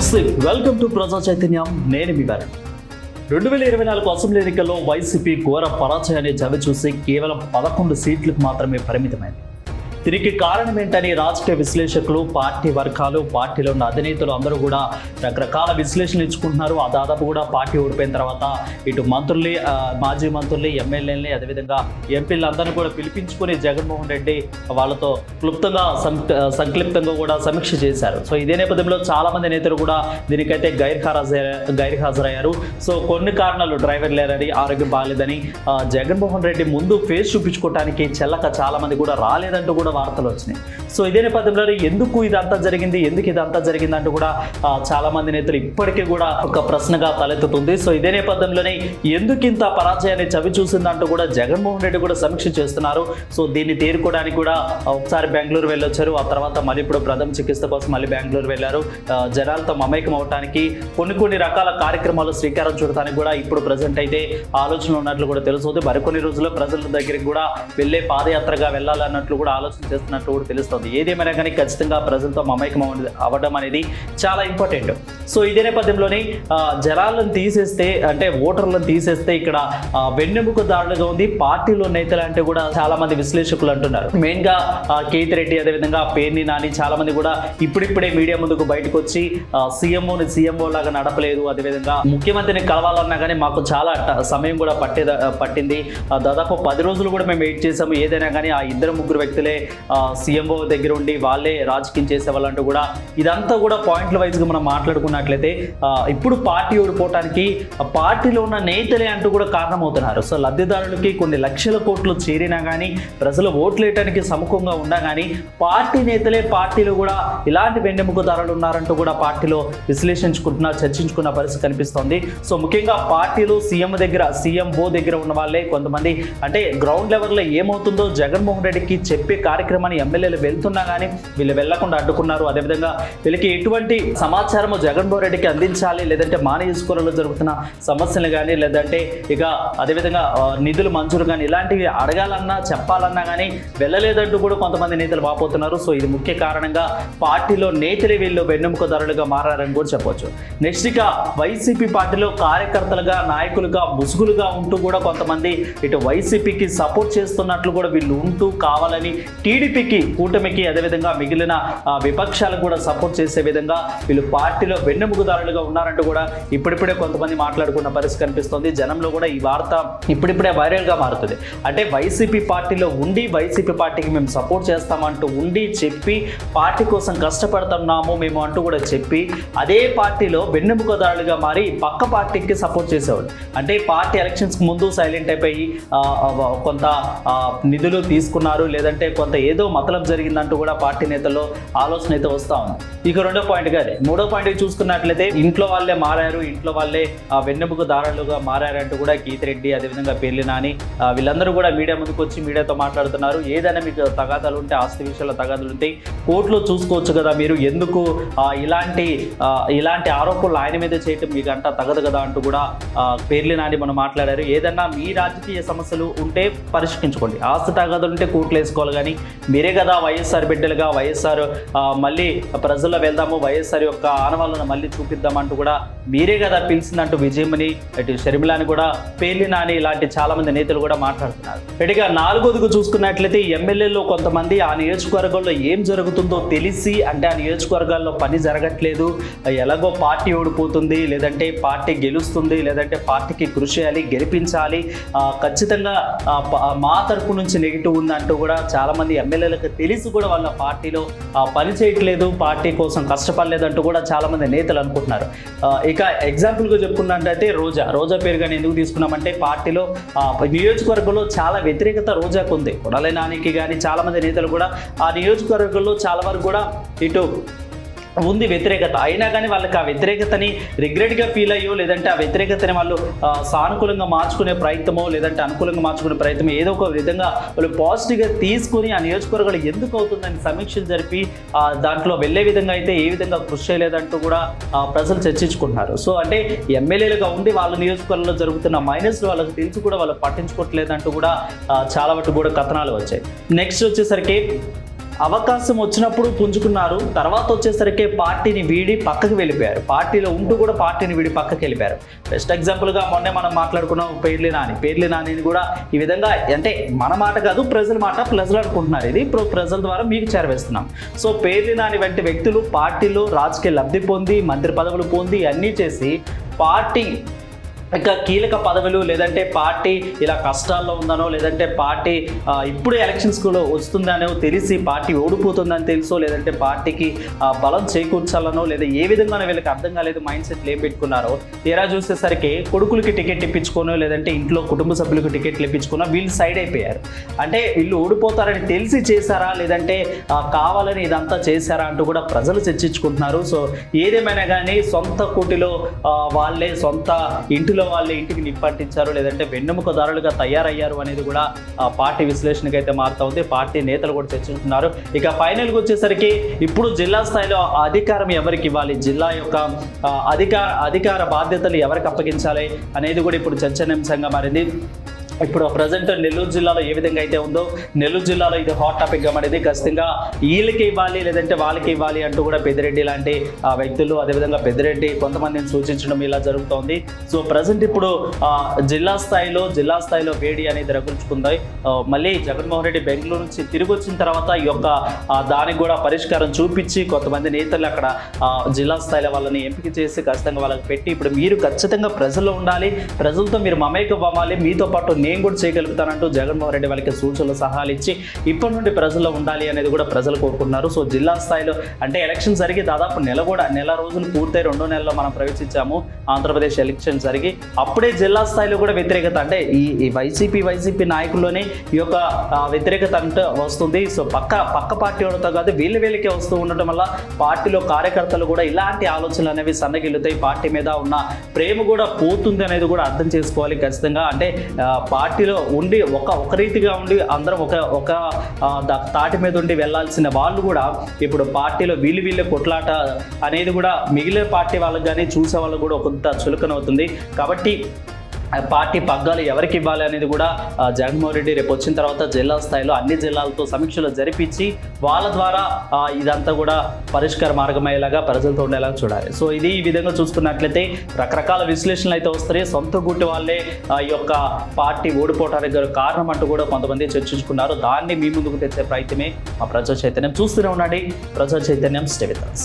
నమస్తే, welcome to ప్రజా చైతన్యం. నేను మీ వారన్. 2024 అసెంబ్లీ ఎన్నికల్లో వైసీపీ ఘోర పరాజయాన్ని చవిచూసి కేవలం 11 సీట్లకు మాత్రమే పరిమితమైంది. దీనికి కారణం ఏంటని రాజకీయ విశ్లేషకులు, పార్టీ వర్గాలు, పార్టీలో ఉన్న అధినేతలు అందరూ కూడా రకరకాల విశ్లేషణలు ఇచ్చుకుంటున్నారు. ఆ దాదాపు కూడా పార్టీ ఓడిపోయిన తర్వాత ఇటు మంత్రుల్ని, మాజీ మంత్రుల్ని, ఎమ్మెల్యేలని, అదేవిధంగా ఎంపీలందరినీ కూడా పిలిపించుకుని జగన్మోహన్ రెడ్డి వాళ్ళతో సంక్లిప్తంగా కూడా సమీక్ష చేశారు. సో ఇదే నేపథ్యంలో చాలా మంది నేతలు కూడా దీనికైతే గైర్హాజరయ్యారు. సో కొన్ని కారణాలు, డ్రైవర్ లేరని, ఆరోగ్యం బాగాలేదని, జగన్మోహన్ రెడ్డి ముందు ఫేస్ చూపించుకోవడానికి చెల్లక చాలా మంది కూడా రాలేదంటూ కూడా వార్తలు వచ్చినాయి. సో ఇదే నేపథ్యంలో ఎందుకు ఇదంతా జరిగింది అంటూ కూడా చాలా మంది నేతలు ఇప్పటికీ కూడా ఒక ప్రశ్నగా తలెత్తుతుంది. సో ఇదే నేపథ్యంలోనే ఎందుకు ఇంత పరాజయాన్ని చవి చూసిందంటూ కూడా జగన్మోహన్ రెడ్డి కూడా సమీక్ష చేస్తున్నారు. సో దీన్ని తేరుకోవడానికి కూడా ఒకసారి బెంగళూరు వెళ్ళొచ్చారు. ఆ తర్వాత మళ్ళీ ఇప్పుడు ప్రథమ చికిత్స కోసం మళ్ళీ బెంగళూరు వెళ్ళారు. జనాలతో మమేకం అవడానికి కొన్ని రకాల కార్యక్రమాలు శ్రీకారం చుడటానికి కూడా ఇప్పుడు ప్రజెంట్ అయితే ఆలోచనలు ఉన్నట్లు కూడా తెలుస్తుంది. మరికొన్ని రోజుల్లో ప్రజల దగ్గరికి కూడా వెళ్ళే పాదయాత్రగా వెళ్ళాలన్నట్లు కూడా ఆలోచన చేస్తున్నట్లు కూడా తెలుస్తుంది. ఏదేమైనా కానీ ఖచ్చితంగా ప్రజలతో మమేకం అవ్వడం అనేది చాలా ఇంపార్టెంట్. సో ఇదే నేపథ్యంలోనే జనాలను తీసేస్తే, అంటే ఓటర్లను తీసేస్తే ఇక్కడ వెన్నెముకదారులుగా ఉంది పార్టీలో నేతలు అంటే కూడా చాలా మంది విశ్లేషకులు అంటున్నారు. మెయిన్ గా కేతిరెడ్డి, అదేవిధంగా పేర్ని నాని చాలా మంది కూడా ఇప్పుడిప్పుడే మీడియా ముందుకు బయటకు వచ్చి సీఎంఓ లాగా నడపలేదు, అదేవిధంగా ముఖ్యమంత్రిని కలవాలన్నా కానీ మాకు చాలా సమయం కూడా పట్టింది, దాదాపు 10 రోజులు కూడా మేము వెయిట్ చేసాము. ఏదైనా కానీ ఆ 2-3 వ్యక్తులే సీఎంఓ దగ్గర ఉండి వాళ్ళే రాజకీయం చేసేవాళ్ళంటూ కూడా ఇదంతా కూడా పాయింట్ల వైజ్గా మనం మాట్లాడుకున్నట్లయితే ఇప్పుడు పార్టీ ఓడిపోవటానికి పార్టీలో ఉన్న నేతలే అంటూ కూడా కారణమవుతున్నారు. సో లబ్ధిదారులకి కొన్ని లక్షల కోట్లు చేరినా కానీ, ప్రజలు ఓట్లు వేయడానికి సముఖంగా ఉన్నా కానీ పార్టీ నేతలే పార్టీలో కూడా ఇలాంటి వెన్నెముకదారులు ఉన్నారంటూ కూడా పార్టీలో చర్చించుకున్న పరిస్థితి కనిపిస్తోంది. సో ముఖ్యంగా పార్టీలో సీఎంఓ దగ్గర ఉన్న వాళ్ళే కొంతమంది, అంటే గ్రౌండ్ లెవెల్లో ఏమవుతుందో జగన్మోహన్ రెడ్డికి చెప్పే కార్యక్రమాన్ని ఎమ్మెల్యేలు వెళ్తున్నా కానీ వీళ్ళు వెళ్లకుండా అడ్డుకున్నారు. అదేవిధంగా వీళ్ళకి ఎటువంటి సమాచారము జగన్మోహన్ రెడ్డికి అందించాలి, లేదంటే మానవీయ జరుగుతున్న సమస్యలు కానీ, లేదంటే ఇక అదేవిధంగా నిధులు మంజూరు కానీ ఇలాంటివి అడగాలన్నా చెప్పాలన్నా కానీ వెళ్ళలేదంటూ కూడా కొంతమంది నేతలు వాపోతున్నారు. సో ఇది ముఖ్య కారణంగా పార్టీలో నేతలే వీళ్ళు వెన్నెముకదారులుగా మారారని కూడా చెప్పవచ్చు. నెక్స్ట్ ఇక వైసీపీ పార్టీలో కార్యకర్తలుగా, నాయకులుగా, ముసుగులుగా ఉంటూ కూడా కొంతమంది ఇటు వైసీపీకి సపోర్ట్ చేస్తున్నట్లు కూడా వీళ్ళు ఉంటూ కావాలని టీడీపీకి, కూటమికి, అదేవిధంగా మిగిలిన విపక్షాలకు కూడా సపోర్ట్ చేసే విధంగా వీళ్ళు పార్టీలో వెన్నెముకదారులుగా ఉన్నారంటూ కూడా ఇప్పుడిప్పుడే కొంతమంది మాట్లాడుకున్న పరిస్థితి కనిపిస్తుంది. జనంలో కూడా ఈ వార్త ఇప్పుడిప్పుడే వైరల్గా మారుతుంది. అంటే వైసీపీ పార్టీలో ఉండి వైసీపీ పార్టీకి మేము సపోర్ట్ చేస్తామంటూ ఉండి చెప్పి, పార్టీ కోసం కష్టపడుతున్నాము మేము అంటూ కూడా చెప్పి, అదే పార్టీలో వెన్నెముకదారులుగా మారి పక్క పార్టీకి సపోర్ట్ చేసేవాళ్ళు. అంటే పార్టీ ఎలక్షన్స్కి ముందు సైలెంట్ అయిపోయి కొంత నిధులు తీసుకున్నారు, లేదంటే కొంత ఏదో మతలబ్ జరిగిందంటూ కూడా పార్టీ నేతల్లో ఆలోచన అయితే వస్తూ ఉంది. ఇక రెండో పాయింట్ గానే, మూడో పాయింట్ చూసుకున్నట్లయితే ఇంట్లో వాళ్ళే మారారు, ఇంట్లో వాళ్ళే వెన్నెముకదారులుగా మారారంటూ కూడా కేతిరెడ్డి, అదేవిధంగా పేర్ని నాని వీళ్ళందరూ కూడా మీడియా ముందుకు వచ్చి మీడియాతో మాట్లాడుతున్నారు. ఏదైనా మీకు తగాదాలు ఉంటే, ఆస్తి విషయాల్లో తగాదాలు ఉంటే కోర్టులో చూసుకోవచ్చు కదా, మీరు ఎందుకు ఇలాంటి ఆరోపణలు ఆయన మీద చేయటం మీకు అంట తగదు కదా అంటూ కూడా పేర్ని నాని మనం మాట్లాడారు. ఏదన్నా మీ రాజకీయ సమస్యలు ఉంటే పరిష్కరించుకోండి, ఆస్తి తగాదాలు ఉంటే కోర్టులు వేసుకోవాలి, కానీ మీరే కదా వైఎస్ఆర్ బిడ్డలుగా, వైఎస్ఆర్ మళ్ళీ ప్రజల్లో వెళ్దాము, వైఎస్ఆర్ యొక్క ఆనవాళ్ళను మళ్ళీ చూపిద్దామంటూ కూడా మీరే కదా పిలిచిందంటూ విజయమని, ఇటు షర్మిలాని కూడా పేర్ని నాని ఇలాంటి చాలా మంది నేతలు కూడా మాట్లాడుతున్నారు. ఇటుగా 4వదిగా చూసుకున్నట్లయితే ఎమ్మెల్యేలో కొంతమంది ఆ నియోజకవర్గంలో ఏం జరుగుతుందో తెలిసి, అంటే ఆ నియోజకవర్గాల్లో పని జరగట్లేదు, ఎలాగో పార్టీ ఓడిపోతుంది, లేదంటే పార్టీ గెలుస్తుంది, లేదంటే పార్టీకి కృషి చేయాలి, గెలిపించాలి, ఖచ్చితంగా మా తరపు నుంచి నెగిటివ్ ఉందంటూ కూడా చాలా మంది ఎమ్మెల్యేలకు తెలిసి కూడా వాళ్ళ పార్టీలో పని చేయట్లేదు, పార్టీ కోసం కష్టపడలేదంటూ కూడా చాలా మంది నేతలు అనుకుంటున్నారు. ఇక ఎగ్జాంపుల్గా చెప్పుకున్నట్టయితే రోజా పేరు కానీ ఎందుకు తీసుకున్నామంటే, పార్టీలో నియోజకవర్గంలో చాలా వ్యతిరేకత రోజాకు ఉంది. కొడాలి నానికి కానీ చాలా మంది నేతలు కూడా ఆ నియోజకవర్గంలో చాలా వరకు కూడా ఇటు ఉంది వ్యతిరేకత. అయినా కానీ వాళ్ళకి ఆ వ్యతిరేకతని రిగ్రెట్గా ఫీల్ అయ్యో, లేదంటే ఆ వ్యతిరేకతని వాళ్ళు సానుకూలంగా మార్చుకునే ప్రయత్నమో, లేదంటే అనుకూలంగా మార్చుకునే ప్రయత్నం ఏదో ఒక విధంగా వాళ్ళు పాజిటివ్గా తీసుకుని ఆ నియోజకవర్గాలు ఎందుకు అవుతుందని సమీక్షలు జరిపి దాంట్లో వెళ్ళే విధంగా అయితే ఏ విధంగా కృషి చేయలేదంటూ కూడా ప్రజలు చర్చించుకుంటున్నారు. సో అంటే ఎమ్మెల్యేలుగా ఉండి వాళ్ళ నియోజకవర్గంలో జరుగుతున్న మైనస్లు వాళ్ళకి తెలిసి కూడా వాళ్ళు పట్టించుకోవట్లేదంటూ కూడా చాలా వరకు కూడా కథనాలు వచ్చాయి. నెక్స్ట్ వచ్చేసరికి అవకాశం వచ్చినప్పుడు పుంజుకున్నారు, తర్వాత వచ్చేసరికి పార్టీని వీడి పక్కకి వెళ్ళిపోయారు. పార్టీలో ఉంటూ కూడా పార్టీని వీడి పక్కకి వెళ్ళిపోయారు. బెస్ట్ ఎగ్జాంపుల్గా మొన్నే మనం మాట్లాడుకున్నాం పేర్లి నానిని కూడా ఈ విధంగా, అంటే మన మాట కాదు ప్రజల మాట, ప్రజలు అనుకుంటున్నారు, ఇది ప్రజల ద్వారా మీకు చేరవేస్తున్నాం. సో పేర్లి నాని వంటి వ్యక్తులు పార్టీలో రాజకీయ లబ్ధి పొంది మంత్రి పదవులు పొంది అన్నీ చేసి పార్టీ ఇక కీలక పదవులు, లేదంటే పార్టీ ఇలా కష్టాల్లో ఉందనో, లేదంటే పార్టీ ఇప్పుడు ఎలక్షన్స్ కూడా వస్తుందనో తెలిసి పార్టీ ఓడిపోతుందని తెలుసో, లేదంటే పార్టీకి బలం చేకూర్చాలనో, లేదా ఏ విధంగానో వీళ్ళకి అర్థం కాలేదు మైండ్ సెట్లు ఏం పెట్టుకున్నారో, తీరా చూసేసరికి కొడుకులకి టికెట్ ఇప్పించుకోనో, లేదంటే ఇంట్లో కుటుంబ సభ్యులకు టికెట్లు ఇప్పించుకున్నా వీళ్ళు సైడ్ అయిపోయారు. అంటే వీళ్ళు ఓడిపోతారని తెలిసి చేశారా, లేదంటే కావాలని ఇదంతా చేశారా అంటూ కూడా ప్రజలు చర్చించుకుంటున్నారు. సో ఏదేమైనా కానీ సొంత కూటిలో వాళ్ళే, సొంత ఇంటిలో వాళ్ళే ఇంటికి నిప్పంటించారు, లేదంటే వెన్నెముకదారులుగా తయారయ్యారు అనేది కూడా పార్టీ విశ్లేషణకు అయితే మారుతుంది. పార్టీ నేతలు కూడా చర్చించుకున్నారు. ఇక ఫైనల్గా వచ్చేసరికి ఇప్పుడు జిల్లా స్థాయిలో అధికారం ఎవరికి ఇవ్వాలి, జిల్లా యొక్క అధికార బాధ్యతలు ఎవరికి అప్పగించాలి అనేది కూడా ఇప్పుడు చర్చనీయాంశంగా మారింది. ఇప్పుడు ప్రజెంట్ నెల్లూరు జిల్లాలో ఏ విధంగా అయితే ఉందో, నెల్లూరు జిల్లాలో ఇది హాట్ టాపిక్గా మారింది. ఖచ్చితంగా వీళ్ళకి ఇవ్వాలి లేదంటే వాళ్ళకి ఇవ్వాలి అంటూ కూడా పెద్దిరెడ్డి లాంటి వ్యక్తులు, అదేవిధంగా పెద్దిరెడ్డి కొంతమందిని సూచించడం ఇలా జరుగుతోంది. సో ప్రజెంట్ ఇప్పుడు జిల్లా స్థాయిలో వేడి అనేది రగుల్చుకుంది. మళ్ళీ జగన్మోహన్ రెడ్డి బెంగళూరు నుంచి తిరిగి వచ్చిన తర్వాత ఈ యొక్క దానికి కూడా పరిష్కారం చూపించి కొంతమంది నేతలు అక్కడ జిల్లా స్థాయిలో వాళ్ళని ఎంపిక చేసి ఖచ్చితంగా వాళ్ళకి పెట్టి, ఇప్పుడు మీరు ఖచ్చితంగా ప్రజల్లో ఉండాలి, ప్రజలతో మీరు మమేకం అవ్వాలి, మీతో పాటు నేను కూడా చేయగలుగుతానంటూ జగన్మోహన్ రెడ్డి వాళ్ళకి సూచనలు సలహాలు ఇచ్చి ఇప్పటి నుండి ప్రజల్లో ఉండాలి అనేది కూడా ప్రజలు కోరుకుంటున్నారు. సో జిల్లా స్థాయిలో అంటే ఎలక్షన్ జరిగి దాదాపు నెల రోజులు పూర్తయి 2వ నెలలో మనం ప్రవేశించాము. ఆంధ్రప్రదేశ్ ఎలక్షన్ జరిగి అప్పుడే జిల్లా స్థాయిలో కూడా వ్యతిరేకత, అంటే ఈ వైసీపీ నాయకుల్లోనే ఈ యొక్క వ్యతిరేకత అంటే వస్తుంది. సో పక్క పార్టీ వాళ్ళతో కాదు వీళ్ళకే వస్తూ ఉండటం వల్ల పార్టీలో కార్యకర్తలు కూడా ఇలాంటి ఆలోచనలు అనేవి సన్నగిల్లుతాయి. పార్టీ మీద ఉన్న ప్రేమ కూడా పోతుంది అనేది కూడా అర్థం చేసుకోవాలి ఖచ్చితంగా. అంటే పార్టీలో ఉండి ఒక రీతిగా ఉండి అందరం ఒక తాటి మీద ఉండి వెళ్లాల్సిన వాళ్ళు కూడా ఇప్పుడు పార్టీలో వీళ్ళే కొట్లాట అనేది కూడా మిగిలిన పార్టీ వాళ్ళకి కానీ చూసే వాళ్ళకు కూడా కొంత చులకనవుతుంది. కాబట్టి పార్టీ పగ్గాలు ఎవరికి ఇవ్వాలి అనేది కూడా జగన్మోహన్ రెడ్డి రేపు వచ్చిన తర్వాత జిల్లా స్థాయిలో అన్ని జిల్లాలతో సమీక్షలు జరిపించి వాళ్ళ ద్వారా ఇదంతా కూడా పరిష్కార మార్గమయ్యేలాగా ప్రజలతో ఉండేలాగా చూడాలి. సో ఇది ఈ విధంగా చూసుకున్నట్లయితే రకరకాల విశ్లేషణలు అయితే వస్తాయి. సొంత గుట్టి వాళ్ళే ఈ యొక్క పార్టీ ఓడిపోవడానికి కారణం అంటూ కూడా కొంతమంది చర్చించుకున్నారు. దాన్ని మీ ముందుకు తెచ్చే ప్రయత్నమే మా ప్రజా చైతన్యం. చూస్తూనే ఉండండి ప్రజా చైతన్యం. Stay with us.